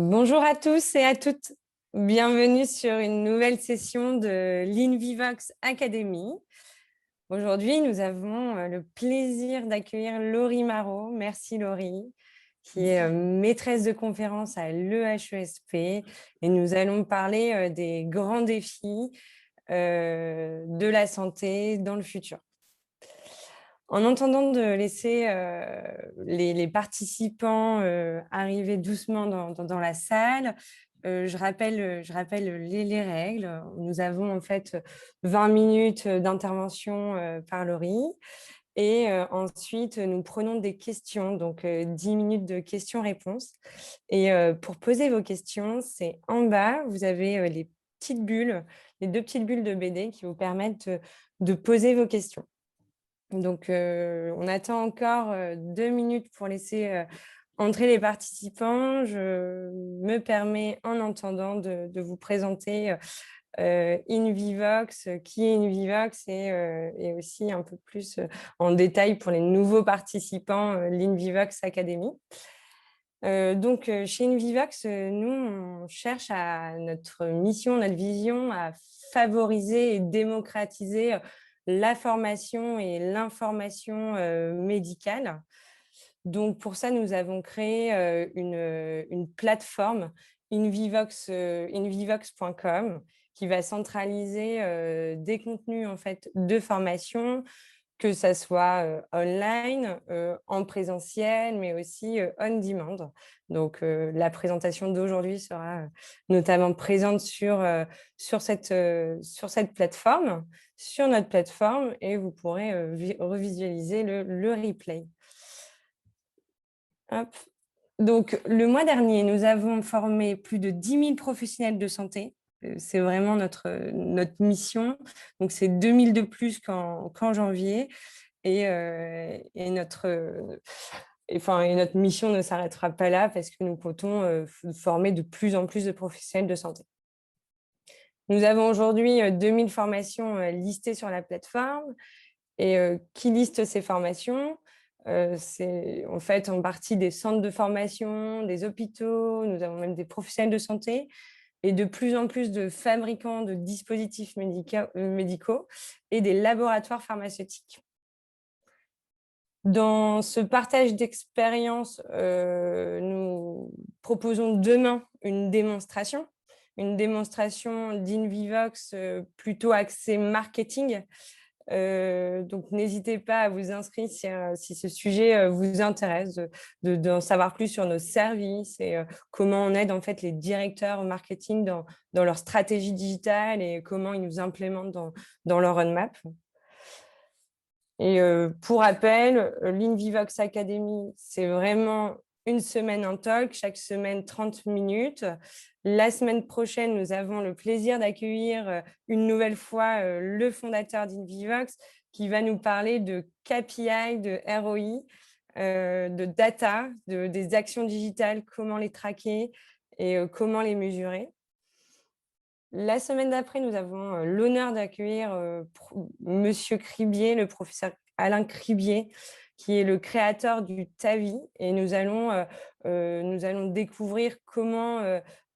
Bonjour à tous et à toutes. Bienvenue sur une nouvelle session de l'InVivox Academy. Aujourd'hui, nous avons le plaisir d'accueillir Laurie Marot. Merci Laurie, qui est maîtresse de conférence à l'EHESP. Et nous allons parler des grands défis de la santé dans le futur. En entendant de laisser les participants arriver doucement dans la salle, je rappelle les règles. Nous avons en fait 20 minutes d'intervention par Laurie et ensuite nous prenons des questions, donc 10 minutes de questions-réponses. Et pour poser vos questions, c'est en bas, vous avez les petites bulles, les deux petites bulles de BD qui vous permettent de poser vos questions. Donc, on attend encore 2 minutes pour laisser entrer les participants. Je me permets, en attendant, de vous présenter InVivox, qui est InVivox et aussi un peu plus en détail pour les nouveaux participants, l'InVivox Academy. Donc, chez InVivox, nous, on cherche notre mission, notre vision à favoriser et démocratiser la formation et l'information médicale. Donc, pour ça, nous avons créé une plateforme invivox.com qui va centraliser des contenus en fait, de formation, que ça soit online, en présentiel, mais aussi on demand. Donc, la présentation d'aujourd'hui sera notamment présente sur cette plateforme, sur notre plateforme, et vous pourrez revisualiser le replay. Hop. Donc, le mois dernier, nous avons formé plus de 10 000 professionnels de santé. C'est vraiment notre mission. Donc, c'est 2 000 de plus qu'en janvier. Et notre mission ne s'arrêtera pas là parce que nous comptons former de plus en plus de professionnels de santé. Nous avons aujourd'hui 2 000 formations listées sur la plateforme. Et qui liste ces formations? C'est en fait en partie des centres de formation, des hôpitaux, nous avons même des professionnels de santé et de plus en plus de fabricants de dispositifs médicaux et des laboratoires pharmaceutiques. Dans ce partage d'expérience, nous proposons demain une démonstration d'InVivox plutôt axée marketing. Donc, n'hésitez pas à vous inscrire si ce sujet vous intéresse, d'en savoir plus sur nos services et comment on aide en fait les directeurs marketing dans leur stratégie digitale et comment ils nous implémentent dans leur roadmap. Et pour rappel, l'InVivox Academy, c'est vraiment une semaine en talk, chaque semaine 30 minutes. La semaine prochaine, nous avons le plaisir d'accueillir une nouvelle fois le fondateur d'InVivox qui va nous parler de KPI, de ROI, de data, des actions digitales, comment les traquer et comment les mesurer. La semaine d'après, nous avons l'honneur d'accueillir Monsieur Cribier, le professeur Alain Cribier, qui est le créateur du TAVI. Et nous allons découvrir comment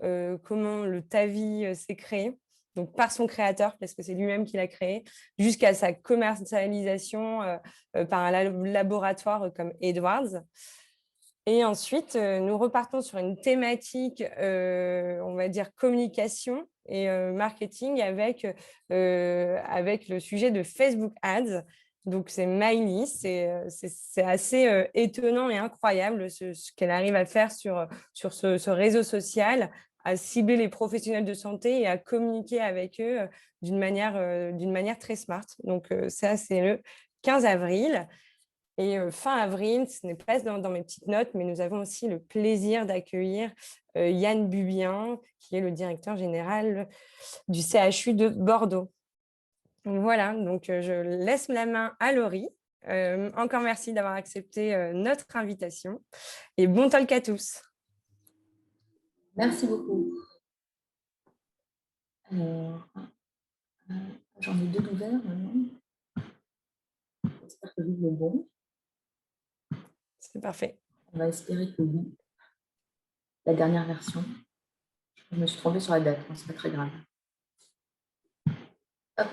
le TAVI s'est créé, donc par son créateur, parce que c'est lui-même qui l'a créé, jusqu'à sa commercialisation par un laboratoire comme Edwards. Et ensuite, nous repartons sur une thématique, on va dire communication et marketing avec le sujet de Facebook Ads. Donc, c'est Miley. C'est assez étonnant et incroyable ce qu'elle arrive à faire sur ce réseau social, à cibler les professionnels de santé et à communiquer avec eux d'une manière très smart. Donc, ça, c'est le 15 avril. Et fin avril, ce n'est pas dans mes petites notes, mais nous avons aussi le plaisir d'accueillir Yann Bubien, qui est le directeur général du CHU de Bordeaux. Voilà, donc je laisse la main à Laurie. Encore merci d'avoir accepté notre invitation et bon talk à tous. Merci beaucoup. J'en ai deux d'ouverts maintenant. J'espère que vous le bon. C'est parfait. On va espérer que oui. la dernière version. Je me suis trompée sur la date, ce n'est pas très grave. Hop.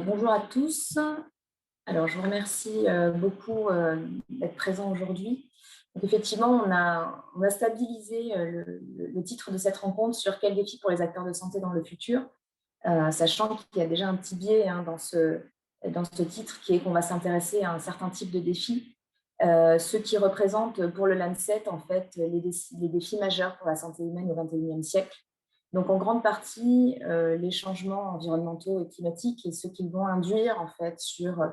Bonjour à tous. Alors, je vous remercie beaucoup d'être présents aujourd'hui. Effectivement, on a stabilisé le titre de cette rencontre sur quels défis pour les acteurs de santé dans le futur, sachant qu'il y a déjà un petit biais dans ce titre qui est qu'on va s'intéresser à un certain type de défis, ce qui représente pour le Lancet en fait les défis majeurs pour la santé humaine au XXIe siècle. Donc, en grande partie, les changements environnementaux et climatiques et ce qu'ils vont induire en fait sur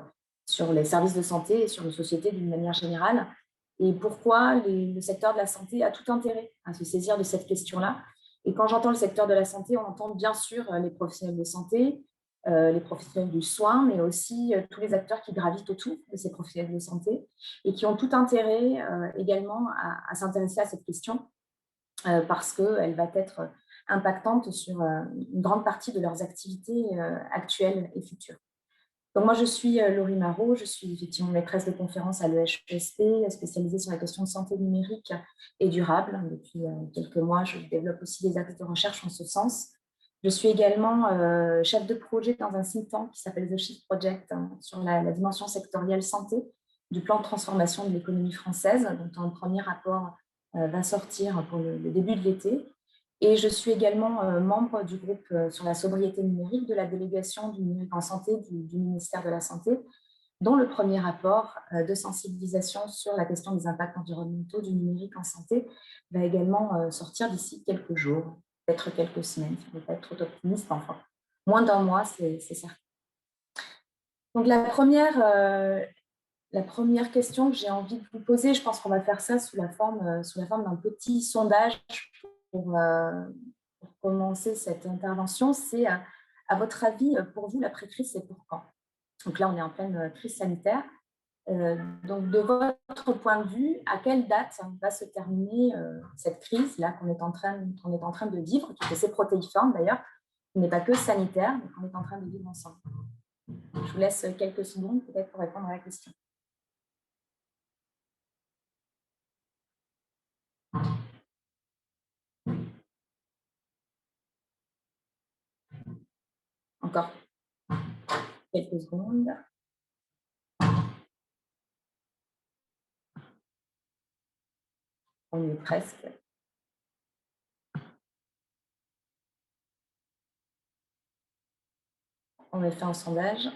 les services de santé et sur nos sociétés d'une manière générale. Et pourquoi le secteur de la santé a tout intérêt à se saisir de cette question-là. Et quand j'entends le secteur de la santé, on entend bien sûr les professionnels de santé, les professionnels du soin, mais aussi tous les acteurs qui gravitent autour de ces professionnels de santé et qui ont tout intérêt également à s'intéresser à cette question parce qu'elle va être impactante sur une grande partie de leurs activités actuelles et futures. Donc moi, je suis Laurie Marot, je suis effectivement maîtresse de conférence à l'EHESP, spécialisée sur la question de santé numérique et durable. Depuis quelques mois, je développe aussi des axes de recherche en ce sens. Je suis également chef de projet dans un think tank qui s'appelle The Shift Project sur la dimension sectorielle santé du plan de transformation de l'économie française, dont un premier rapport va sortir pour le début de l'été. Et je suis également membre du groupe sur la sobriété numérique de la délégation du numérique en santé du ministère de la Santé, dont le premier rapport de sensibilisation sur la question des impacts environnementaux du numérique en santé va également sortir d'ici quelques jours, peut-être quelques semaines. Je ne vais pas être trop optimiste, enfin, moins d'un mois, c'est certain. Donc la première question que j'ai envie de vous poser, je pense qu'on va faire ça sous la forme d'un petit sondage pour commencer cette intervention, c'est à votre avis, pour vous, l'après-crise, c'est pour quand? Donc là, on est en pleine crise sanitaire. Donc, de votre point de vue, à quelle date va se terminer cette crise-là qu'on est en train de vivre, qui est assez protéiforme d'ailleurs, qui n'est pas que sanitaire, mais qu'on est en train de vivre ensemble? Je vous laisse quelques secondes peut-être pour répondre à la question. Encore quelques secondes. On y est presque. On a fait un sondage.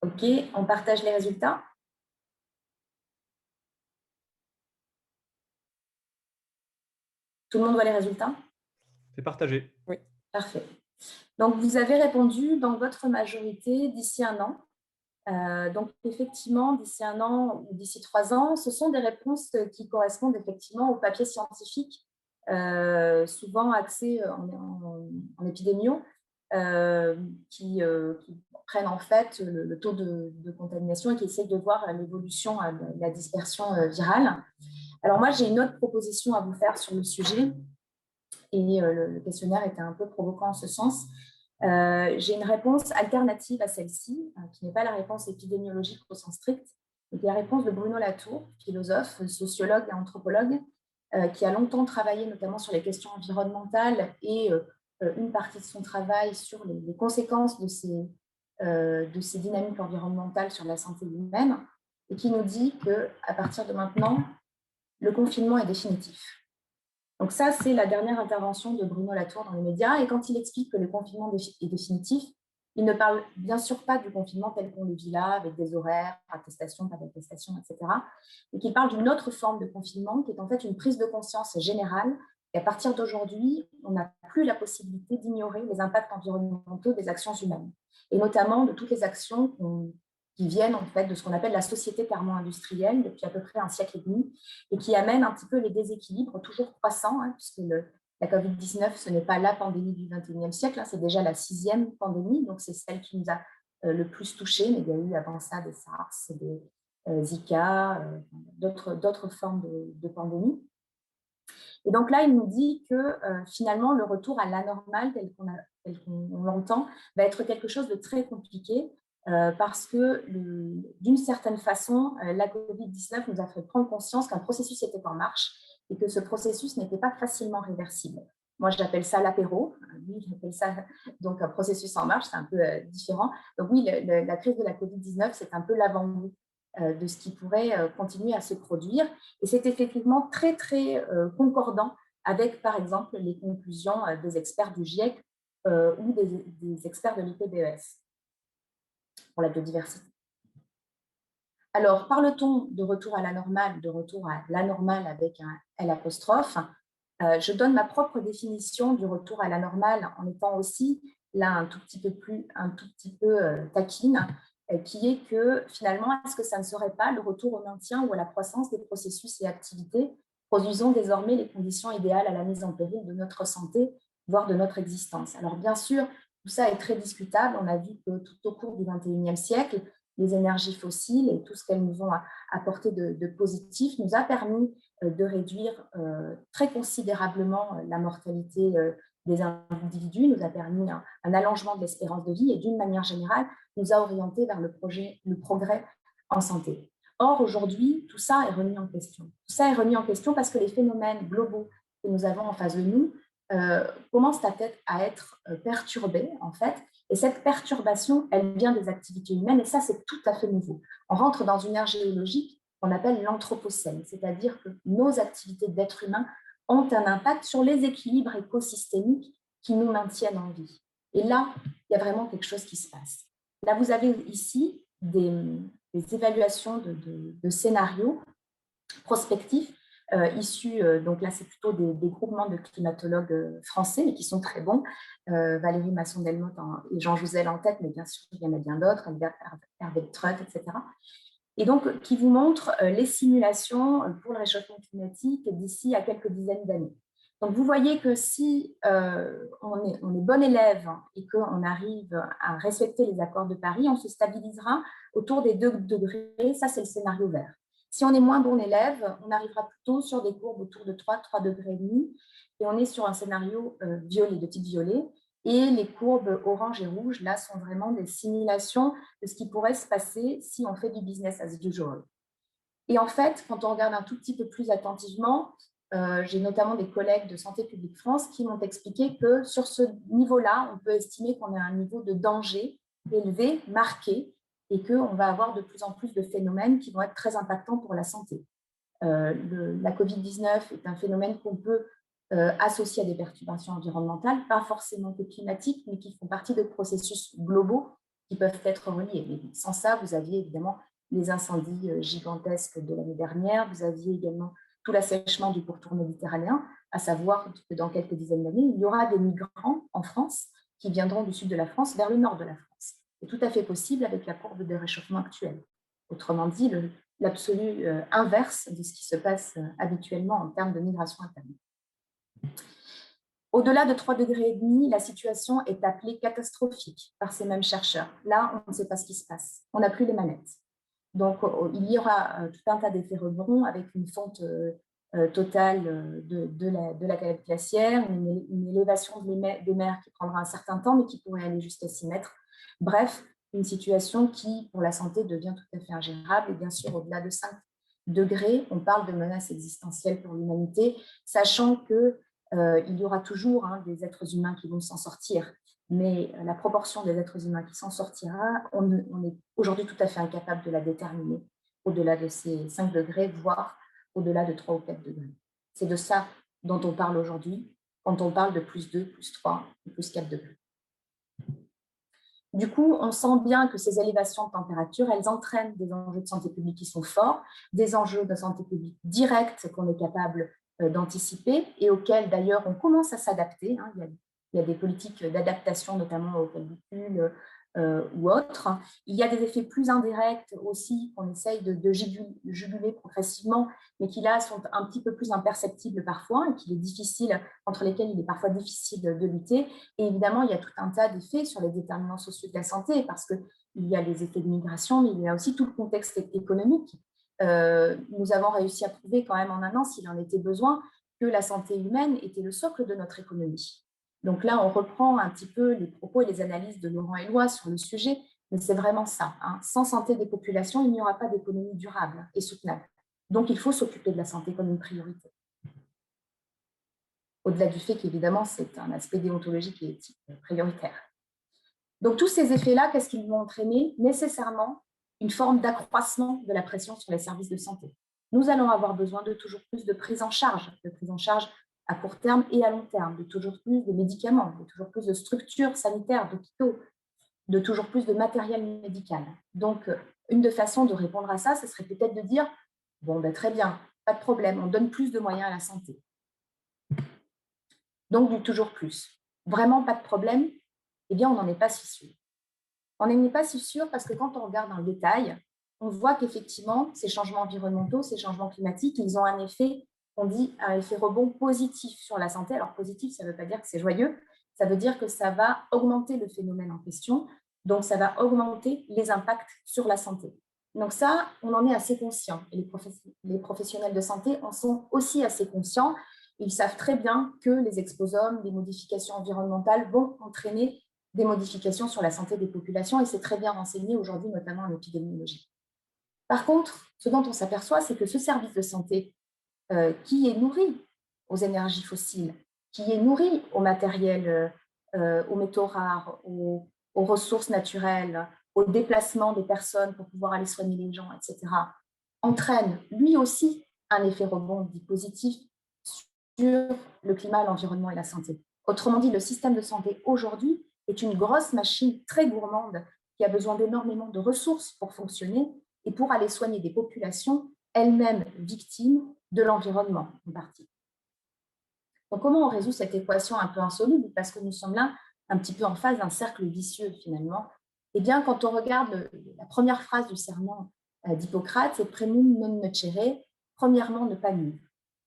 OK, on partage les résultats. Tout le monde voit les résultats? C'est partagé. Oui. Parfait. Donc, vous avez répondu dans votre majorité d'ici un an. Donc, effectivement, d'ici un an ou d'ici 3 ans, ce sont des réponses qui correspondent effectivement aux papiers scientifiques, souvent axés en épidémio, qui prennent en fait le taux de contamination et qui essayent de voir l'évolution de la dispersion virale. Alors moi, j'ai une autre proposition à vous faire sur le sujet et le questionnaire était un peu provoquant en ce sens. J'ai une réponse alternative à celle-ci, qui n'est pas la réponse épidémiologique au sens strict, mais la réponse de Bruno Latour, philosophe, sociologue et anthropologue, qui a longtemps travaillé notamment sur les questions environnementales et une partie de son travail sur les conséquences de ces dynamiques environnementales sur la santé humaine, et qui nous dit qu'à partir de maintenant, le confinement est définitif. Donc ça, c'est la dernière intervention de Bruno Latour dans les médias. Et quand il explique que le confinement est définitif, il ne parle bien sûr pas du confinement tel qu'on le vit là, avec des horaires, attestation, pas d'attestation, etc. Et qu'il parle d'une autre forme de confinement qui est en fait une prise de conscience générale. Et à partir d'aujourd'hui, on n'a plus la possibilité d'ignorer les impacts environnementaux des actions humaines. Et notamment de toutes les actions qui viennent en fait de ce qu'on appelle la société thermo-industrielle depuis à peu près un siècle et demi et qui amènent un petit peu les déséquilibres toujours croissants, puisque la Covid-19, ce n'est pas la pandémie du XXIe siècle, c'est déjà la 6e pandémie, donc c'est celle qui nous a le plus touchés, mais il y a eu avant ça des SARS, des Zika, d'autres formes de pandémies. Et donc là, il nous dit que finalement, le retour à l'anormal tel qu'on l'entend va être quelque chose de très compliqué parce que d'une certaine façon, la Covid-19 nous a fait prendre conscience qu'un processus était en marche et que ce processus n'était pas facilement réversible. Moi, j'appelle ça l'apéro. Lui, j'appelle ça donc un processus en marche, c'est un peu différent. Donc oui, la crise de la Covid-19, c'est un peu l'avant-goût de ce qui pourrait continuer à se produire. Et c'est effectivement très, très concordant avec, par exemple, les conclusions des experts du GIEC ou des experts de l'IPBES pour la biodiversité. Alors, parle-t-on de retour à la normale, de retour à la normale avec un L apostrophe? Je donne ma propre définition du retour à la normale en étant aussi là un tout petit peu taquine, qui est que finalement, est-ce que ça ne serait pas le retour au maintien ou à la croissance des processus et activités produisant désormais les conditions idéales à la mise en péril de notre santé, voire de notre existence? Alors bien sûr, tout ça est très discutable. On a vu que tout au cours du XXIe siècle, les énergies fossiles et tout ce qu'elles nous ont apporté de positif nous a permis de réduire très considérablement la mortalité des individus, nous a permis un allongement de l'espérance de vie et d'une manière générale, nous a orientés vers le progrès en santé. Or, aujourd'hui, tout ça est remis en question. Tout ça est remis en question parce que les phénomènes globaux que nous avons en face de nous commencent à être perturbés, en fait, et cette perturbation, elle vient des activités humaines, et ça, c'est tout à fait nouveau. On rentre dans une ère géologique qu'on appelle l'anthropocène, c'est-à-dire que nos activités d'êtres humains ont un impact sur les équilibres écosystémiques qui nous maintiennent en vie. Et là, il y a vraiment quelque chose qui se passe. Là, vous avez ici des évaluations de scénarios prospectifs issus, donc là c'est plutôt des groupements de climatologues français, mais qui sont très bons. Valérie Masson-Delmotte et Jean Jouzel en tête, mais bien sûr il y en a bien d'autres, Hervé Trutt, etc. Et donc qui vous montrent les simulations pour le réchauffement climatique d'ici à quelques dizaines d'années. Donc vous voyez que si on est bon élève et qu'on arrive à respecter les accords de Paris, on se stabilisera autour des 2 degrés, ça c'est le scénario vert. Si on est moins bon élève, on arrivera plutôt sur des courbes autour de 3 degrés et demi, et on est sur un scénario violet, de type violet. Et les courbes orange et rouge, là, sont vraiment des simulations de ce qui pourrait se passer si on fait du business as usual. Et en fait, quand on regarde un tout petit peu plus attentivement, j'ai notamment des collègues de Santé publique France qui m'ont expliqué que sur ce niveau-là, on peut estimer qu'on a un niveau de danger élevé, marqué, et qu'on va avoir de plus en plus de phénomènes qui vont être très impactants pour la santé. La Covid-19 est un phénomène qu'on peut associer à des perturbations environnementales, pas forcément que climatiques, mais qui font partie de processus globaux qui peuvent être reliés. Mais sans ça, vous aviez évidemment les incendies gigantesques de l'année dernière, vous aviez également tout l'assèchement du pourtour méditerranéen, à savoir que dans quelques dizaines d'années, il y aura des migrants en France qui viendront du sud de la France vers le nord de la France. C'est tout à fait possible avec la courbe de réchauffement actuelle. Autrement dit, l'absolu inverse de ce qui se passe habituellement en termes de migration interne. Au-delà de 3,5 degrés, la situation est appelée catastrophique par ces mêmes chercheurs. Là, on ne sait pas ce qui se passe. On n'a plus les manettes. Donc, il y aura tout un tas d'effets rebonds avec une fonte totale de la calotte glaciaire, une élévation des mers qui prendra un certain temps, mais qui pourrait aller jusqu'à 6 mètres. Bref, une situation qui, pour la santé, devient tout à fait ingérable. Et bien sûr, au-delà de 5 degrés, on parle de menaces existentielles pour l'humanité, sachant qu'il y aura toujours des êtres humains qui vont s'en sortir. Mais la proportion des êtres humains qui s'en sortira, on est aujourd'hui tout à fait incapable de la déterminer au-delà de ces 5 degrés, voire au-delà de 3 ou 4 degrés. C'est de ça dont on parle aujourd'hui quand on parle de plus 2, plus 3 ou plus 4 degrés. Du coup, on sent bien que ces élévations de température, elles entraînent des enjeux de santé publique qui sont forts, des enjeux de santé publique directs qu'on est capable d'anticiper et auxquels d'ailleurs on commence à s'adapter. Il y a des politiques d'adaptation, notamment aux pellicules ou autres. Il y a des effets plus indirects aussi qu'on essaye de juguler progressivement, mais qui là sont un petit peu plus imperceptibles parfois et contre lesquels il est parfois difficile de lutter. Et évidemment, il y a tout un tas d'effets sur les déterminants sociaux de la santé, parce qu'il y a les effets de migration, mais il y a aussi tout le contexte économique. Nous avons réussi à prouver quand même en un an, s'il en était besoin, que la santé humaine était le socle de notre économie. Donc là, on reprend un petit peu les propos et les analyses de Laurent Éloi sur le sujet, Mais c'est vraiment ça, hein. Sans santé des populations, il n'y aura pas d'économie durable et soutenable. Donc, il faut s'occuper de la santé comme une priorité. Au-delà du fait qu'évidemment, c'est un aspect déontologique et éthique prioritaire. Donc, tous ces effets-là, qu'est-ce qu'ils vont entraîner? Nécessairement une forme d'accroissement de la pression sur les services de santé. Nous allons avoir besoin de toujours plus de prise en charge à court terme et à long terme, de toujours plus de médicaments, de toujours plus de structures sanitaires, d'hôpitaux, de toujours plus de matériel médical. Donc, une des façons de répondre à ça, ce serait peut-être de dire, bon, ben, très bien, pas de problème, on donne plus de moyens à la santé. Donc, du toujours plus. Vraiment pas de problème, eh bien, on n'en est pas si sûr. On n'en est pas si sûr parce que quand on regarde dans le détail, on voit qu'effectivement, ces changements environnementaux, ces changements climatiques, ils ont un effet, on dit un effet rebond positif sur la santé. Alors, positif, ça ne veut pas dire que c'est joyeux, ça veut dire que ça va augmenter le phénomène en question, donc ça va augmenter les impacts sur la santé. Donc ça, on en est assez conscient. Et les professionnels de santé en sont aussi assez conscients. Ils savent très bien que les exposomes, les modifications environnementales vont entraîner des modifications sur la santé des populations et c'est très bien renseigné aujourd'hui, notamment en épidémiologie. Par contre, ce dont on s'aperçoit, c'est que ce service de santé qui est nourri aux énergies fossiles, qui est nourri au matériel, aux métaux rares, aux ressources naturelles, au déplacement des personnes pour pouvoir aller soigner les gens, etc., entraîne lui aussi un effet rebond dit positif sur le climat, l'environnement et la santé. Autrement dit, le système de santé aujourd'hui est une grosse machine très gourmande qui a besoin d'énormément de ressources pour fonctionner et pour aller soigner des populations elles-mêmes victimes de l'environnement en partie. Donc, comment on résout cette équation un peu insoluble? Parce que nous sommes là un petit peu en face d'un cercle vicieux finalement. Eh bien, quand on regarde la première phrase du serment d'Hippocrate, c'est primum non nocere, premièrement, ne pas nuire.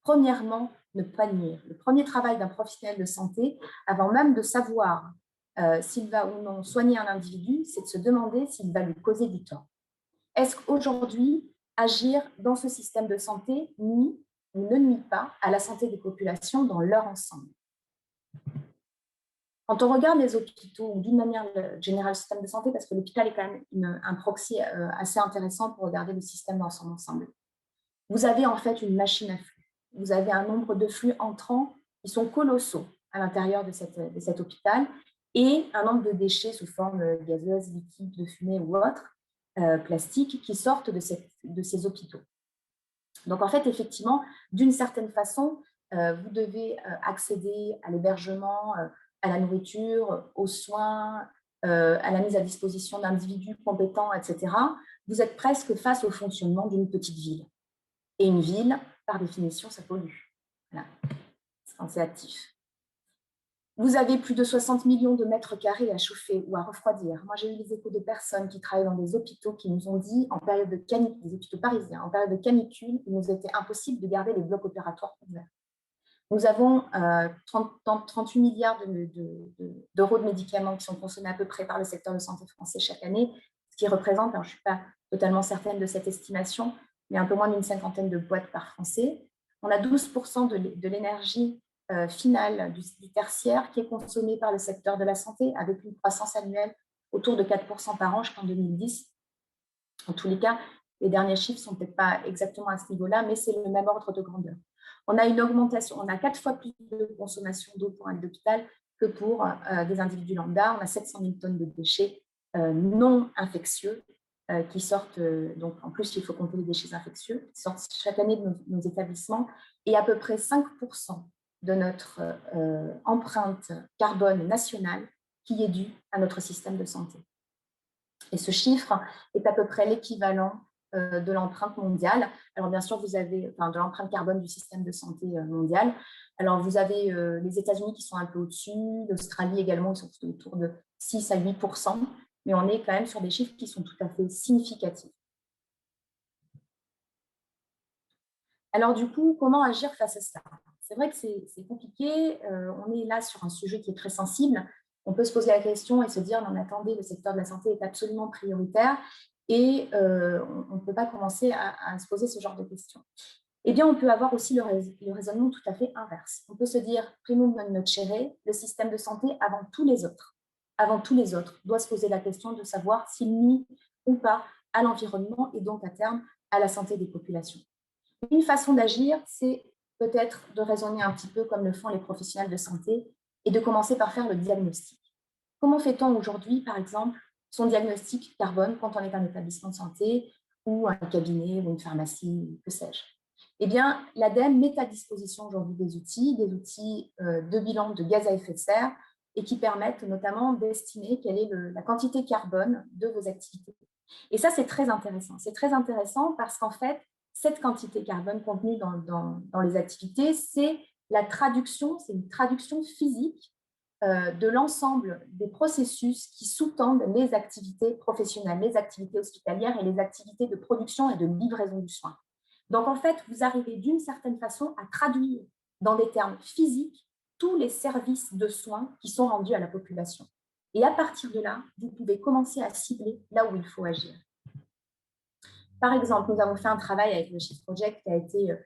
Premièrement, ne pas nuire. Le premier travail d'un professionnel de santé, avant même de savoir s'il va ou non soigner un individu, c'est de se demander s'il va lui causer du tort. Est-ce qu'aujourd'hui, agir dans ce système de santé nuit ou ne nuit pas à la santé des populations dans leur ensemble? Quand on regarde les hôpitaux, ou d'une manière générale le système de santé, parce que l'hôpital est quand même un proxy assez intéressant pour regarder le système dans son ensemble, vous avez en fait une machine à flux. Vous avez un nombre de flux entrants qui sont colossaux à l'intérieur de cet hôpital et un nombre de déchets sous forme gazeuse, liquide, de fumée ou autre, plastique, qui sortent de ces hôpitaux. Donc, en fait, effectivement, d'une certaine façon, vous devez accéder à l'hébergement, à la nourriture, aux soins, à la mise à disposition d'individus compétents, etc. Vous êtes presque face au fonctionnement d'une petite ville. Et une ville, par définition, ça pollue. Voilà. Quand c'est actif. Vous avez plus de 60 millions de mètres carrés à chauffer ou à refroidir. Moi, j'ai eu les échos de personnes qui travaillent dans des hôpitaux qui nous ont dit, en période de canicule, des hôpitaux parisiens, en période de canicule, il nous était impossible de garder les blocs opératoires ouverts. Nous avons 38 milliards d'euros de médicaments qui sont consommés à peu près par le secteur de santé français chaque année, ce qui représente, alors je ne suis pas totalement certaine de cette estimation, mais un peu moins d'une cinquantaine de boîtes par Français. On a 12% de l'énergie finale du tertiaire qui est consommée par le secteur de la santé, avec une croissance annuelle autour de 4% par an jusqu'en 2010. En tous les cas, les derniers chiffres ne sont peut-être pas exactement à ce niveau-là, mais c'est le même ordre de grandeur. On a une augmentation, on a 4 fois plus de consommation d'eau pour un lit d'hôpital que pour des individus lambda. On a 700 000 tonnes de déchets non infectieux qui sortent, donc en plus il faut compter les déchets infectieux, qui sortent chaque année de nos établissements, et à peu près 5% de notre empreinte carbone nationale qui est due à notre système de santé. Et ce chiffre est à peu près l'équivalent de l'empreinte mondiale. Alors, bien sûr, vous avez de l'empreinte carbone du système de santé mondial. Alors, vous avez les États-Unis qui sont un peu au-dessus, l'Australie également, qui sont autour de 6 à 8%, mais on est quand même sur des chiffres qui sont tout à fait significatifs. Alors, du coup, comment agir face à ça? C'est vrai que c'est compliqué. On est là sur un sujet qui est très sensible. On peut se poser la question et se dire, non, mais attendez, le secteur de la santé est absolument prioritaire et on ne peut pas commencer à se poser ce genre de questions. Eh bien, on peut avoir aussi le raisonnement tout à fait inverse. On peut se dire, primum non nocere, le système de santé avant tous les autres, avant tous les autres, doit se poser la question de savoir s'il nuit ou pas à l'environnement et donc à terme à la santé des populations. Une façon d'agir, c'est peut-être de raisonner un petit peu comme le font les professionnels de santé et de commencer par faire le diagnostic. Comment fait-on aujourd'hui, par exemple, son diagnostic carbone quand on est un établissement de santé ou un cabinet ou une pharmacie, que sais-je? Eh bien, l'ADEME met à disposition aujourd'hui des outils de bilan de gaz à effet de serre et qui permettent notamment d'estimer quelle est la quantité carbone de vos activités. Et ça, c'est très intéressant. C'est très intéressant parce qu'en fait, cette quantité carbone contenue dans les activités, c'est une traduction physique de l'ensemble des processus qui sous-tendent les activités professionnelles, les activités hospitalières et les activités de production et de livraison du soin. Donc, en fait, vous arrivez d'une certaine façon à traduire dans des termes physiques tous les services de soins qui sont rendus à la population. Et à partir de là, vous pouvez commencer à cibler là où il faut agir. Par exemple, nous avons fait un travail avec le Shift Project qui a été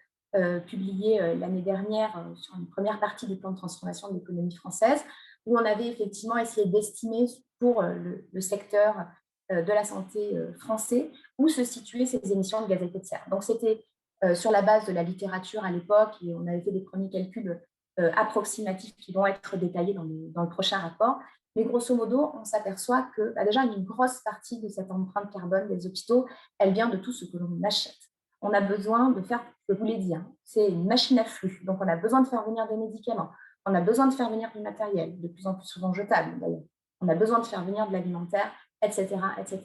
publié l'année dernière sur une première partie du plan de transformation de l'économie française, où on avait effectivement essayé d'estimer pour le secteur de la santé français où se situaient ces émissions de gaz à effet de serre. Donc, c'était sur la base de la littérature à l'époque et on avait fait des premiers calculs approximatifs qui vont être détaillés dans le prochain rapport. Mais grosso modo, on s'aperçoit que déjà une grosse partie de cette empreinte carbone des hôpitaux, elle vient de tout ce que l'on achète. On a besoin de faire, je vous l'ai dit, c'est une machine à flux. Donc, on a besoin de faire venir des médicaments. On a besoin de faire venir du matériel, de plus en plus souvent jetable d'ailleurs. On a besoin de faire venir de l'alimentaire, etc., etc.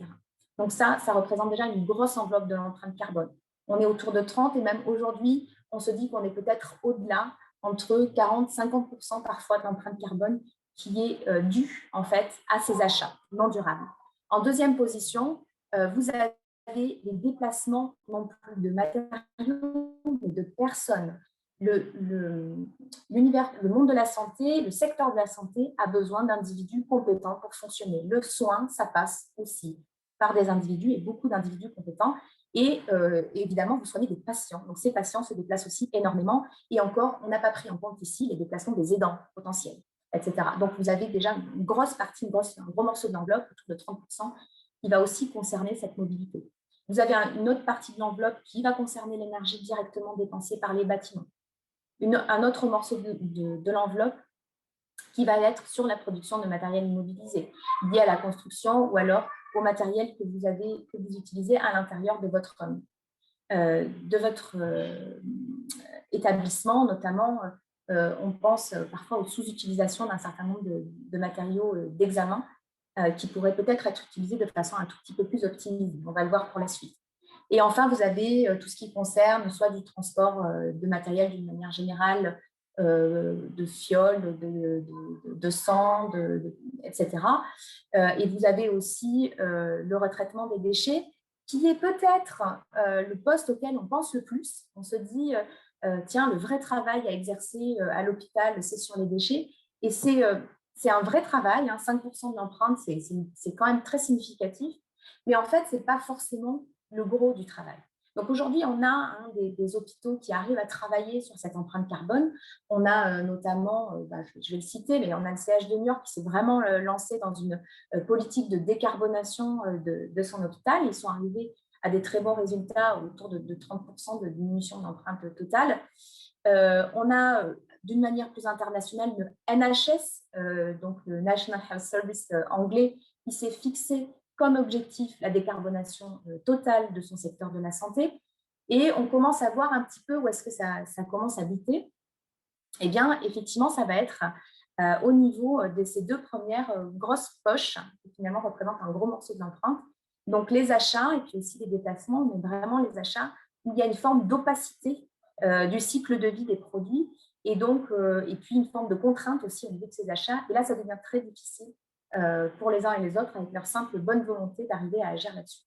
Donc ça représente déjà une grosse enveloppe de l'empreinte carbone. On est autour de 30 et même aujourd'hui, on se dit qu'on est peut-être au-delà, entre 40-50% parfois de l'empreinte carbone qui est due en fait à ces achats non durables. En deuxième position, vous avez les déplacements non plus de matériaux, mais de personnes. Le monde de la santé, le secteur de la santé a besoin d'individus compétents pour fonctionner. Le soin, ça passe aussi par des individus et beaucoup d'individus compétents. Et évidemment, vous soignez des patients. Donc, ces patients se déplacent aussi énormément. Et encore, on n'a pas pris en compte ici les déplacements des aidants potentiels, etc. Donc, vous avez déjà une grosse partie, un gros morceau de l'enveloppe, autour de 30%, qui va aussi concerner cette mobilité. Vous avez une autre partie de l'enveloppe qui va concerner l'énergie directement dépensée par les bâtiments. Un autre morceau de l'enveloppe qui va être sur la production de matériel immobilisé, lié à la construction ou alors au matériel que vous utilisez à l'intérieur de votre établissement, notamment, on pense parfois aux sous-utilisations d'un certain nombre de matériaux d'examen qui pourraient peut-être être utilisés de façon un tout petit peu plus optimisée. On va le voir pour la suite. Et enfin, vous avez tout ce qui concerne soit du transport de matériel d'une manière générale, de fioles, de sang, etc. Et vous avez aussi le retraitement des déchets, qui est peut-être le poste auquel on pense le plus. On se dit, tiens, le vrai travail à exercer à l'hôpital, c'est sur les déchets. Et c'est un vrai travail, 5% de l'empreinte, c'est quand même très significatif. Mais en fait, ce n'est pas forcément le gros du travail. Donc aujourd'hui, on a des hôpitaux qui arrivent à travailler sur cette empreinte carbone. On a notamment, je vais le citer, mais on a le CH de New York qui s'est vraiment lancé dans une politique de décarbonation de son hôpital. Ils sont arrivés à des très bons résultats, autour de 30% de diminution d'empreinte totale. On a, d'une manière plus internationale, le NHS, donc le National Health Service anglais, qui s'est fixé comme objectif la décarbonation totale de son secteur de la santé. Et on commence à voir un petit peu où est-ce que ça commence à buter. Eh bien, effectivement, ça va être au niveau de ces deux premières grosses poches, qui finalement représentent un gros morceau de l'empreinte. Donc, les achats et puis aussi les déplacements, mais vraiment les achats où il y a une forme d'opacité du cycle de vie des produits et puis une forme de contrainte aussi au niveau de ces achats. Et là, ça devient très difficile pour les uns et les autres avec leur simple bonne volonté d'arriver à agir là-dessus.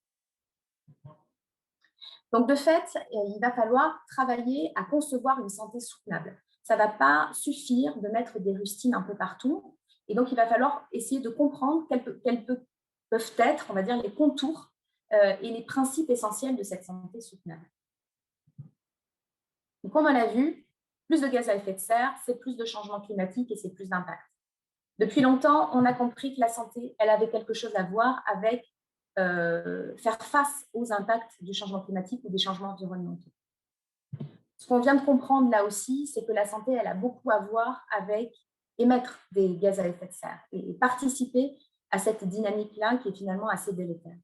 Donc, de fait, il va falloir travailler à concevoir une santé soutenable. Ça ne va pas suffire de mettre des rustines un peu partout. Et donc, il va falloir essayer de comprendre quels peuvent être, on va dire, les contours et les principes essentiels de cette santé soutenable. Donc, comme on l'a vu, plus de gaz à effet de serre, c'est plus de changement climatique et c'est plus d'impact. Depuis longtemps, on a compris que la santé, elle avait quelque chose à voir avec faire face aux impacts du changement climatique ou des changements environnementaux. Ce qu'on vient de comprendre là aussi, c'est que la santé, elle a beaucoup à voir avec émettre des gaz à effet de serre et participer à cette dynamique-là qui est finalement assez délétère.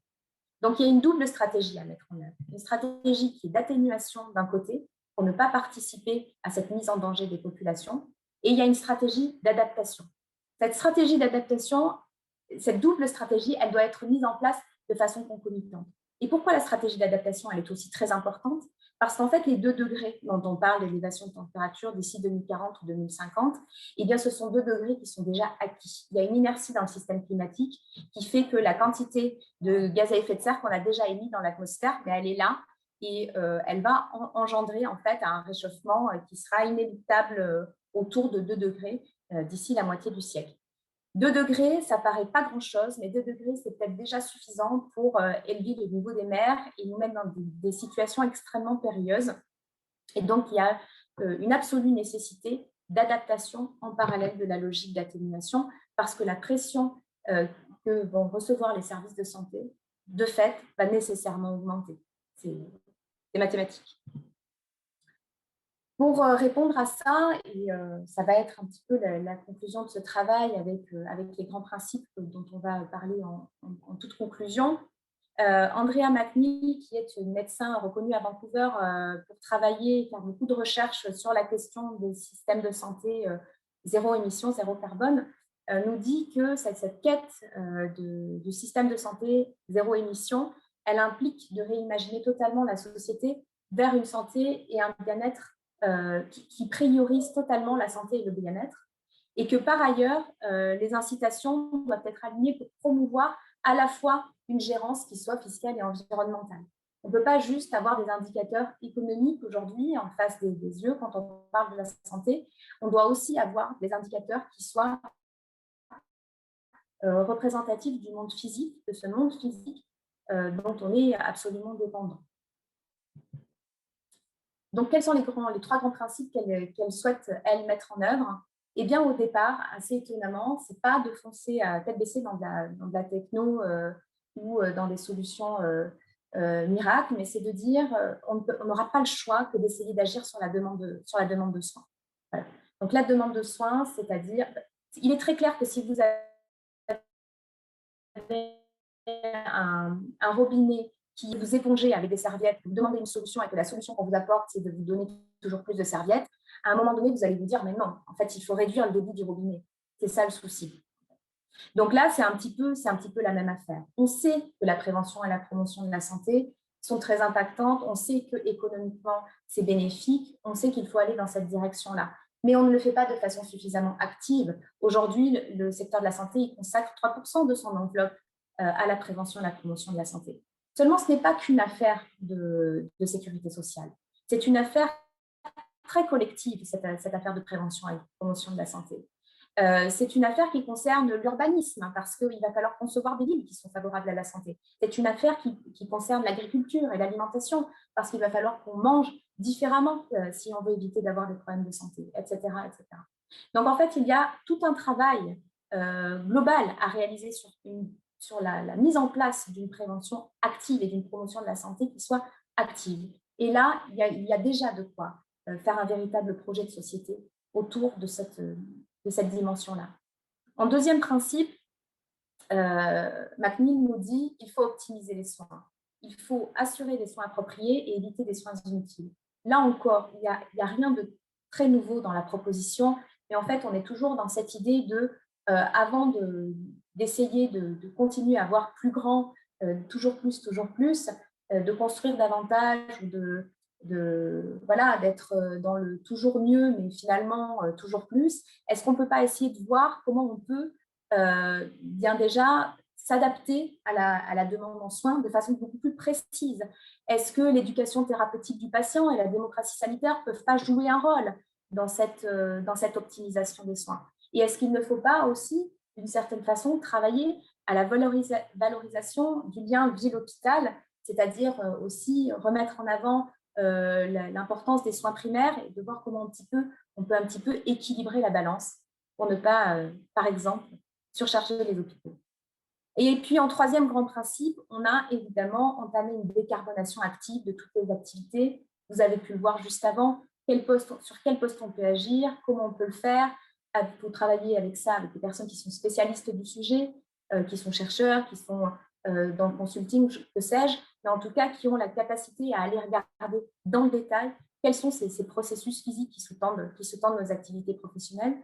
Donc, il y a une double stratégie à mettre en œuvre. Une stratégie qui est d'atténuation d'un côté, pour ne pas participer à cette mise en danger des populations, et il y a une stratégie d'adaptation. Cette stratégie d'adaptation, cette double stratégie, elle doit être mise en place de façon concomitante. Et pourquoi la stratégie d'adaptation, elle est aussi très importante? Parce qu'en fait, les 2 degrés dont on parle d'élévation de température d'ici 2040 ou 2050, eh bien, ce sont 2 degrés qui sont déjà acquis. Il y a une inertie dans le système climatique qui fait que la quantité de gaz à effet de serre qu'on a déjà émis dans l'atmosphère, elle est là et elle va engendrer en fait un réchauffement qui sera inéluctable autour de 2 degrés d'ici la moitié du siècle. 2 degrés, ça paraît pas grand-chose, mais 2 degrés, c'est peut-être déjà suffisant pour élever le niveau des mers et nous mettre dans des situations extrêmement périlleuses. Et donc, il y a une absolue nécessité d'adaptation en parallèle de la logique d'atténuation parce que la pression que vont recevoir les services de santé, de fait, va nécessairement augmenter. C'est mathématique. Pour répondre à ça, et ça va être un petit peu la conclusion de ce travail avec les grands principes dont on va parler en toute conclusion, Andrea McNeil, qui est une médecin reconnue à Vancouver pour travailler et faire beaucoup de recherches sur la question des systèmes de santé zéro émission, zéro carbone, nous dit que cette quête du système de santé zéro émission, elle implique de réimaginer totalement la société vers une santé et un bien-être qui priorise totalement la santé et le bien-être, et que par ailleurs, les incitations doivent être alignées pour promouvoir à la fois une gérance qui soit fiscale et environnementale. On ne peut pas juste avoir des indicateurs économiques aujourd'hui en face des yeux quand on parle de la santé. On doit aussi avoir des indicateurs qui soient représentatifs du monde physique, de ce monde physique dont on est absolument dépendant. Donc, quels sont les 3 grands principes qu'elle souhaite, elle, mettre en œuvre? Eh bien, au départ, assez étonnamment, ce n'est pas de foncer à tête baissée dans de la techno ou dans des solutions miracles, mais c'est de dire on n'aura pas le choix que d'essayer d'agir sur la demande de soins. Voilà. Donc, la demande de soins, c'est-à-dire, il est très clair que si vous avez un robinet qui vous épongez avec des serviettes, vous demandez une solution et que la solution qu'on vous apporte, c'est de vous donner toujours plus de serviettes, à un moment donné, vous allez vous dire, mais non, en fait, il faut réduire le débit du robinet. C'est ça le souci. Donc là, c'est un petit peu la même affaire. On sait que la prévention et la promotion de la santé sont très impactantes. On sait que économiquement, c'est bénéfique. On sait qu'il faut aller dans cette direction-là. Mais on ne le fait pas de façon suffisamment active. Aujourd'hui, le secteur de la santé, il consacre 3% de son enveloppe à la prévention et la promotion de la santé. Seulement, ce n'est pas qu'une affaire de sécurité sociale. C'est une affaire très collective, cette affaire de prévention et de promotion de la santé. C'est une affaire qui concerne l'urbanisme, parce qu'il va falloir concevoir des villes qui sont favorables à la santé. C'est une affaire qui concerne l'agriculture et l'alimentation, parce qu'il va falloir qu'on mange différemment si on veut éviter d'avoir des problèmes de santé, etc., etc. Donc, en fait, il y a tout un travail global à réaliser sur la mise en place d'une prévention active et d'une promotion de la santé qui soit active. Et là, il y a déjà de quoi faire un véritable projet de société autour de cette dimension-là. En deuxième principe, McNeil nous dit qu'il faut optimiser les soins. Il faut assurer des soins appropriés et éviter des soins inutiles. Là encore, il n'y a rien de très nouveau dans la proposition, mais en fait, on est toujours dans cette idée de, avant d'essayer de continuer à voir plus grand, toujours plus, de construire davantage ou d'être dans le toujours mieux, mais finalement toujours plus. Est-ce qu'on ne peut pas essayer de voir comment on peut bien déjà s'adapter à la demande en soins de façon beaucoup plus précise? Est-ce que l'éducation thérapeutique du patient et la démocratie sanitaire ne peuvent pas jouer un rôle dans cette optimisation des soins? Et est-ce qu'il ne faut pas aussi, d'une certaine façon, travailler à la valorisation du lien ville-hôpital, c'est-à-dire aussi remettre en avant l'importance des soins primaires et de voir comment on peut un petit peu équilibrer la balance pour ne pas, par exemple, surcharger les hôpitaux. Et puis, en troisième grand principe, on a évidemment entamé une décarbonation active de toutes les activités. Vous avez pu le voir juste avant, sur quel poste on peut agir, comment on peut le faire. Il faut travailler avec ça, avec des personnes qui sont spécialistes du sujet, qui sont chercheurs, qui sont dans le consulting, que sais-je, mais en tout cas qui ont la capacité à aller regarder dans le détail quels sont ces processus physiques qui sous-tendent nos activités professionnelles.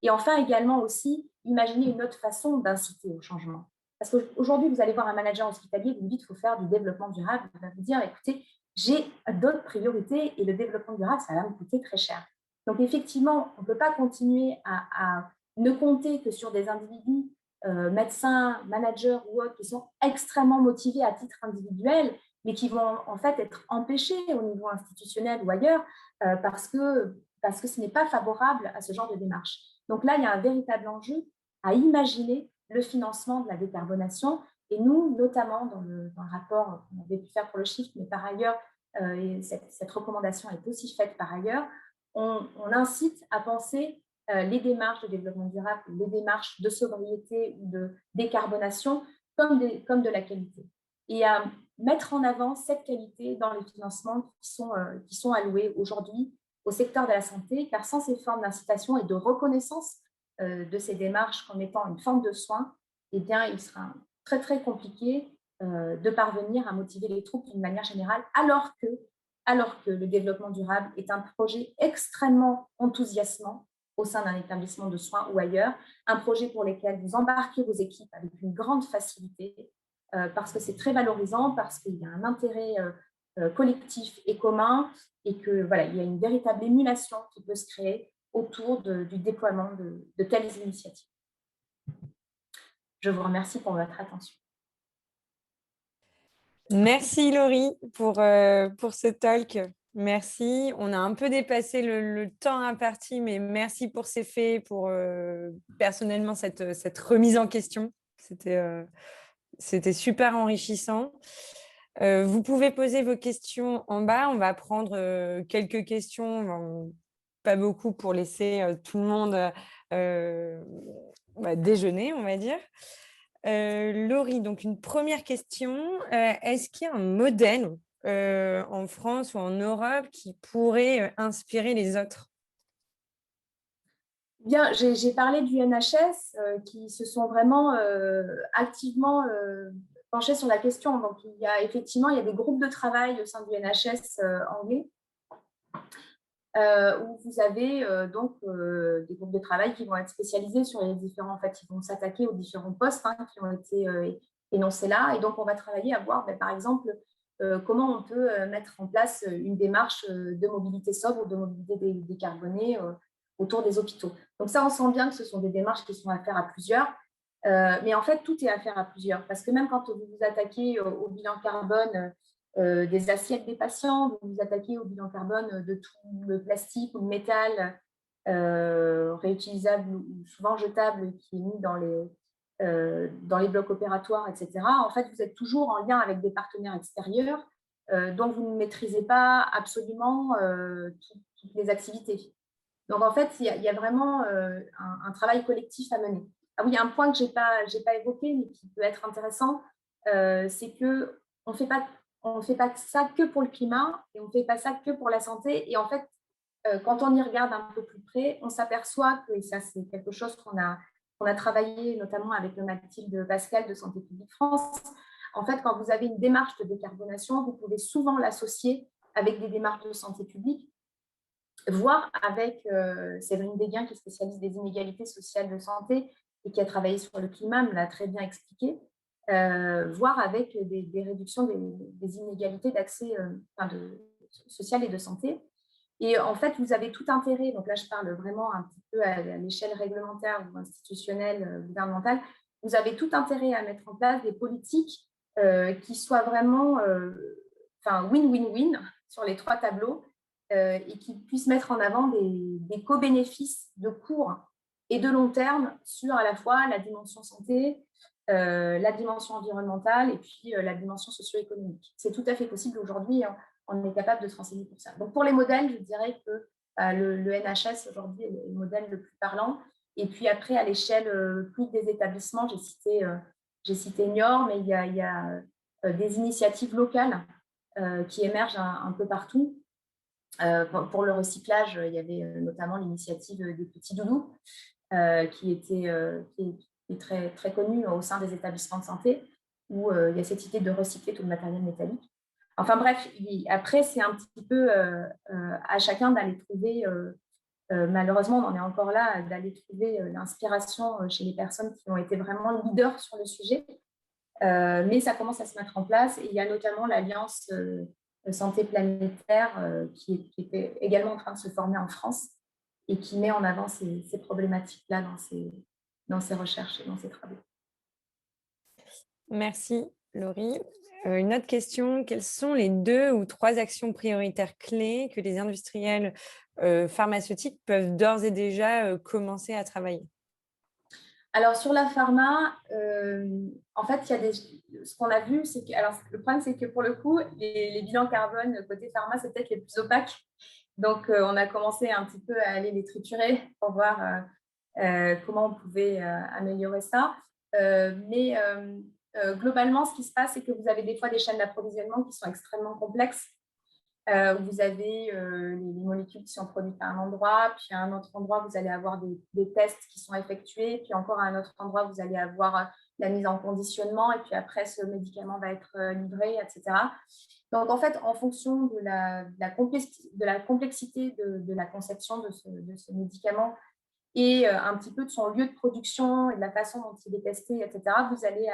Et enfin, également aussi, imaginer une autre façon d'inciter au changement. Parce qu'aujourd'hui, vous allez voir un manager hospitalier, vous lui dites qu'il faut faire du développement durable, il va vous dire, écoutez, j'ai d'autres priorités et le développement durable, ça va me coûter très cher. Donc, effectivement, on ne peut pas continuer à ne compter que sur des individus, médecins, managers ou autres, qui sont extrêmement motivés à titre individuel, mais qui vont en fait être empêchés au niveau institutionnel ou ailleurs parce que ce n'est pas favorable à ce genre de démarche. Donc là, il y a un véritable enjeu à imaginer le financement de la décarbonation. Et nous, notamment dans le rapport qu'on avait pu faire pour le Shift, mais par ailleurs, et cette recommandation est aussi faite par ailleurs, on incite à penser les démarches de développement durable, les démarches de sobriété ou de décarbonation comme de la qualité. Et à mettre en avant cette qualité dans les financements qui sont alloués aujourd'hui au secteur de la santé, car sans ces formes d'incitation et de reconnaissance de ces démarches comme étant une forme de soin, eh bien, il sera très, très compliqué de parvenir à motiver les troupes d'une manière générale, alors que le développement durable est un projet extrêmement enthousiasmant au sein d'un établissement de soins ou ailleurs, un projet pour lequel vous embarquez vos équipes avec une grande facilité, parce que c'est très valorisant, parce qu'il y a un intérêt collectif et commun, et que voilà, il y a une véritable émulation qui peut se créer autour du déploiement de telles initiatives. Je vous remercie pour votre attention. Merci Laurie pour ce talk. Merci. On a un peu dépassé le temps imparti, mais merci pour ces faits, pour personnellement cette remise en question. C'était super enrichissant. Vous pouvez poser vos questions en bas. On va prendre quelques questions, pas beaucoup pour laisser tout le monde déjeuner, on va dire. Laurie, donc une première question. Est-ce qu'il y a un modèle en France ou en Europe qui pourrait inspirer les autres? Bien, j'ai parlé du NHS qui se sont vraiment activement penchés sur la question. Donc, il y a des groupes de travail au sein du NHS anglais où vous avez des groupes de travail qui vont être spécialisés sur les différents, en fait, ils vont s'attaquer aux différents postes qui ont été énoncés là. Et donc, on va travailler à voir, par exemple, comment on peut mettre en place une démarche de mobilité sobre ou de mobilité décarbonée autour des hôpitaux. Donc ça, on sent bien que ce sont des démarches qui sont à faire à plusieurs. Mais en fait, tout est à faire à plusieurs. Parce que même quand vous vous attaquez au bilan carbone des assiettes des patients, vous vous attaquez au bilan carbone de tout le plastique ou le métal réutilisable ou souvent jetable qui est mis dans les blocs opératoires, etc. En fait, vous êtes toujours en lien avec des partenaires extérieurs dont vous ne maîtrisez pas absolument toutes les activités. Donc, en fait, il y a vraiment un travail collectif à mener. Ah oui, il y a un point que je n'ai pas évoqué, mais qui peut être intéressant, c'est qu'on ne fait pas ça que pour le climat et on ne fait pas ça que pour la santé. Et en fait, quand on y regarde un peu plus près, on s'aperçoit que, et ça c'est quelque chose qu'on a travaillé notamment avec le Mathilde Pascal de Santé publique France, en fait, quand vous avez une démarche de décarbonation, vous pouvez souvent l'associer avec des démarches de santé publique, voire avec Séverine Desguin, qui est spécialiste des inégalités sociales de santé et qui a travaillé sur le climat, me l'a très bien expliqué, voire avec des réductions des inégalités d'accès social et de santé. Et en fait, vous avez tout intérêt, donc là je parle vraiment un petit peu à l'échelle réglementaire ou institutionnelle, gouvernementale, vous avez tout intérêt à mettre en place des politiques qui soient vraiment win-win-win sur les trois tableaux et qui puissent mettre en avant des co-bénéfices de court et de long terme sur à la fois la dimension santé, la dimension environnementale et puis la dimension socio-économique. C'est tout à fait possible aujourd'hui, on est capable de se renseigner pour ça. Donc pour les modèles, je dirais que le NHS aujourd'hui est le modèle le plus parlant. Et puis après, à l'échelle plus des établissements, j'ai cité Niort, mais il y a des initiatives locales qui émergent un peu partout. Pour le recyclage, il y avait notamment l'initiative des petits doudous, qui est très, très connue au sein des établissements de santé, où il y a cette idée de recycler tout le matériel métallique. Enfin bref, après, c'est un petit peu à chacun d'aller trouver, malheureusement, on en est encore là, d'aller trouver l'inspiration chez les personnes qui ont été vraiment leaders sur le sujet. Mais ça commence à se mettre en place. Et il y a notamment l'Alliance Santé Planétaire qui est également en train de se former en France et qui met en avant ces problématiques-là dans ses recherches et dans ses travaux. Merci, Laurie. Une autre question, quelles sont les 2 ou 3 actions prioritaires clés que les industriels pharmaceutiques peuvent d'ores et déjà commencer à travailler? Alors, sur la pharma, en fait, ce qu'on a vu, c'est que, alors, le problème, c'est que pour le coup, les bilans carbone côté pharma, c'est peut-être les plus opaques. Donc, on a commencé un petit peu à aller les triturer pour voir comment on pouvait améliorer ça. Mais globalement, ce qui se passe, c'est que vous avez des fois des chaînes d'approvisionnement qui sont extrêmement complexes. Vous avez les molécules qui sont produites à un endroit, puis à un autre endroit, vous allez avoir des tests qui sont effectués, puis encore à un autre endroit, vous allez avoir la mise en conditionnement, et puis après, ce médicament va être livré, etc. Donc, en fait, en fonction de la complexité de la conception de ce médicament et un petit peu de son lieu de production et de la façon dont il est testé, etc., vous allez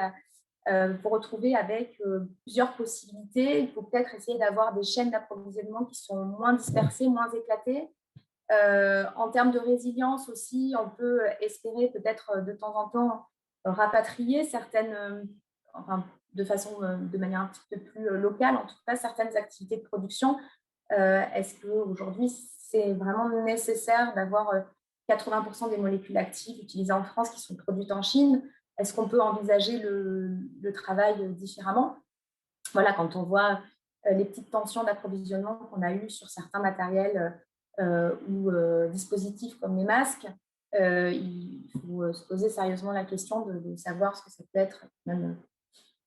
vous retrouver avec plusieurs possibilités. Il faut peut-être essayer d'avoir des chaînes d'approvisionnement qui sont moins dispersées, moins éclatées. En termes de résilience aussi, on peut espérer peut-être de temps en temps rapatrier certaines, enfin, de manière un petit peu plus locale, en tout cas, certaines activités de production. Est-ce qu'aujourd'hui, c'est vraiment nécessaire d'avoir 80% des molécules actives utilisées en France qui sont produites en Chine? Est-ce qu'on peut envisager le travail différemment? Voilà, quand on voit les petites tensions d'approvisionnement qu'on a eues sur certains matériels ou dispositifs comme les masques, il faut se poser sérieusement la question de savoir ce que ça peut être, même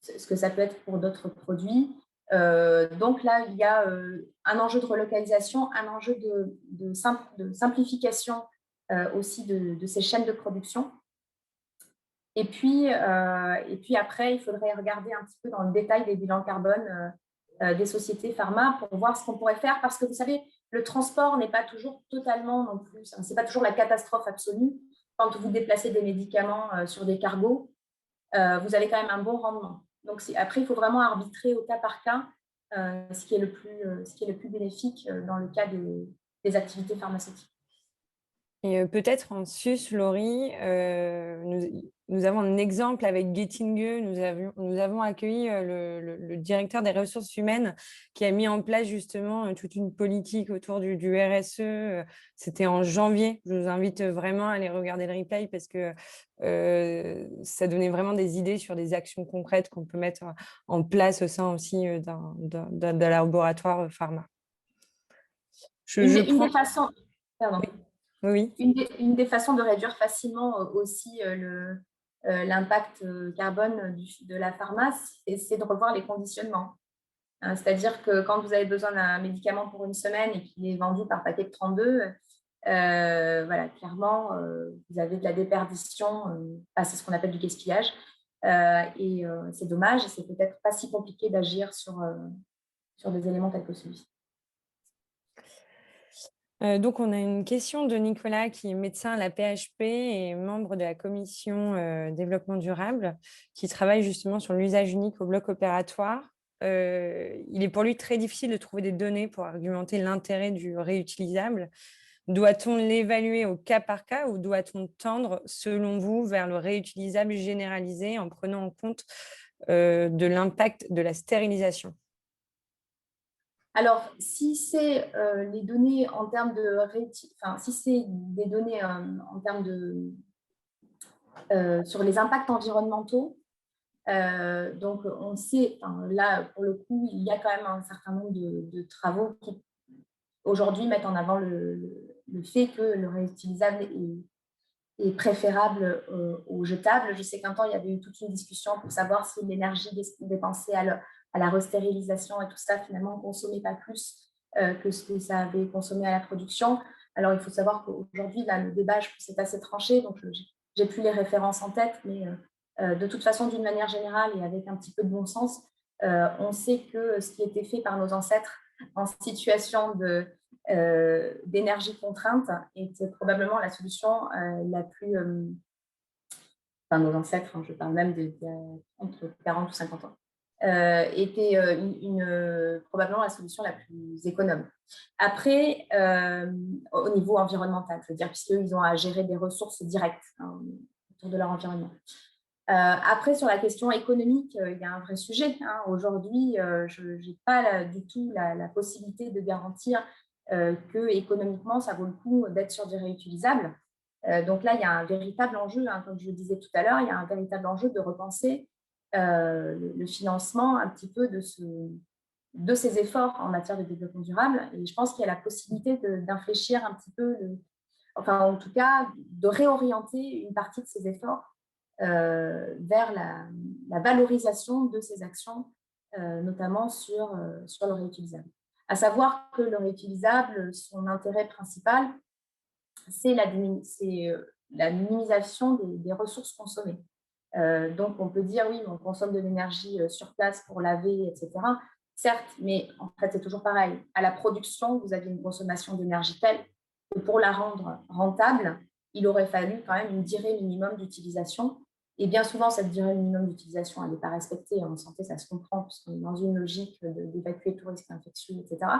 ce que ça peut être pour d'autres produits. Donc là, il y a un enjeu de relocalisation, un enjeu de simplification aussi de ces chaînes de production. Et puis après, il faudrait regarder un petit peu dans le détail des bilans carbone des sociétés pharma pour voir ce qu'on pourrait faire. Parce que vous savez, le transport n'est pas toujours totalement non plus, c'est pas toujours la catastrophe absolue. Quand vous déplacez des médicaments sur des cargos, vous avez quand même un bon rendement. Donc après, il faut vraiment arbitrer au cas par cas ce qui est le plus bénéfique dans le cas des activités pharmaceutiques. Et peut-être en sus, Laurie, nous avons un exemple avec Getinge. Nous avons accueilli le directeur des ressources humaines qui a mis en place justement toute une politique autour du RSE. C'était en janvier. Je vous invite vraiment à aller regarder le replay parce que ça donnait vraiment des idées sur des actions concrètes qu'on peut mettre en place au sein aussi d'un laboratoire pharma. Une des façons, pardon. Oui. Une des façons de réduire facilement aussi l'impact carbone de la pharma, c'est de revoir les conditionnements. C'est-à-dire que quand vous avez besoin d'un médicament pour une semaine et qu'il est vendu par paquet de 32, voilà, clairement, vous avez de la déperdition, c'est ce qu'on appelle du gaspillage. Et c'est dommage, et c'est peut-être pas si compliqué d'agir sur des éléments tels que celui-ci. Donc, on a une question de Nicolas qui est médecin à la PHP et membre de la commission développement durable, qui travaille justement sur l'usage unique au bloc opératoire. Il est pour lui très difficile de trouver des données pour argumenter l'intérêt du réutilisable. Doit-on l'évaluer au cas par cas ou doit-on tendre, selon vous, vers le réutilisable généralisé en prenant en compte de l'impact de la stérilisation? Alors, si c'est les données en termes de si c'est des données en termes de sur les impacts environnementaux, donc on sait, là pour le coup, il y a quand même un certain nombre de travaux qui aujourd'hui mettent en avant le fait que le réutilisable est préférable au jetable. Je sais qu'un temps, il y avait eu toute une discussion pour savoir si l'énergie dépensée à la restérilisation et tout ça, finalement, ne consommait pas plus que ce que ça avait consommé à la production. Alors, il faut savoir qu'aujourd'hui, là, le débat, je trouve, c'est assez tranché, donc j'ai plus les références en tête, mais de toute façon, d'une manière générale et avec un petit peu de bon sens, on sait que ce qui était fait par nos ancêtres en situation d'énergie contrainte était probablement la solution la plus, enfin nos ancêtres, hein, je parle même entre 40 ou 50 ans, était probablement la solution la plus économe. Après, au niveau environnemental, je veux dire, puisqu'ils ont à gérer des ressources directes, hein, autour de leur environnement. Après, sur la question économique, il y a un vrai sujet, hein. Aujourd'hui, je n'ai pas du tout la possibilité de garantir que économiquement, ça vaut le coup d'être sur du réutilisable. Donc là, il y a un véritable enjeu, hein, comme je le disais tout à l'heure, il y a un véritable enjeu de repenser le financement un petit peu de ces efforts en matière de développement durable. Et je pense qu'il y a la possibilité d'infléchir un petit peu, enfin en tout cas, de réorienter une partie de ces efforts vers la valorisation de ces actions, notamment sur le réutilisable. À savoir que le réutilisable, son intérêt principal, c'est la minimisation des ressources consommées. Donc, on peut dire, oui, on consomme de l'énergie sur place pour laver, etc. Certes, mais en fait, c'est toujours pareil. À la production, vous avez une consommation d'énergie telle que pour la rendre rentable, il aurait fallu quand même une durée minimum d'utilisation. Et bien souvent, cette durée minimum d'utilisation, elle n'est pas respectée. En santé, ça se comprend, puisqu'on est dans une logique d'évacuer tout risque infectieux, etc.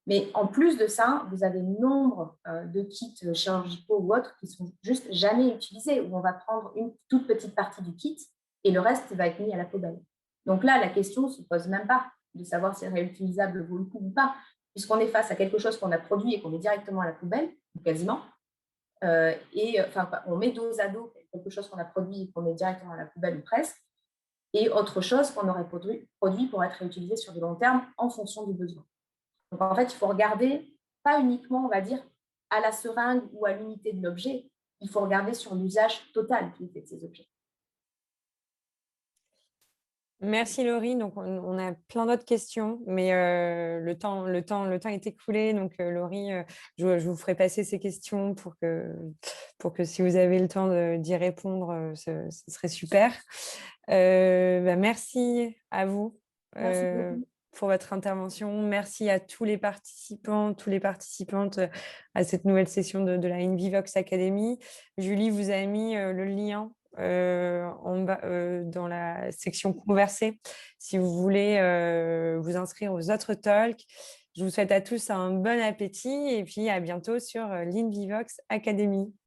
Mais en plus de ça, vous avez nombre de kits chirurgicaux ou autres qui sont juste jamais utilisés, où on va prendre une toute petite partie du kit et le reste va être mis à la poubelle. Donc là, la question ne se pose même pas de savoir si le réutilisable vaut le coup ou pas, puisqu'on est face à quelque chose qu'on a produit et qu'on met directement à la poubelle, ou quasiment. Enfin, on met dos à dos quelque chose qu'on a produit et qu'on met directement à la poubelle ou presque, et autre chose qu'on aurait produit pour être réutilisé sur du long terme en fonction du besoin. Donc, en fait, il faut regarder, pas uniquement, on va dire, à la seringue ou à l'unité de l'objet, il faut regarder sur l'usage total qui est fait de ces objets. Merci Laurie. Donc, on a plein d'autres questions, mais le temps est écoulé. Donc, Laurie, je vous ferai passer ces questions pour que si vous avez le temps d'y répondre, ce serait super. Merci à vous Merci beaucoup. pour votre intervention. Merci à tous les participants, toutes les participantes à cette nouvelle session de la InVivox Academy. Julie vous a mis le lien en bas, dans la section converser si vous voulez vous inscrire aux autres talks. Je vous souhaite à tous un bon appétit et puis à bientôt sur l'InVivox Academy.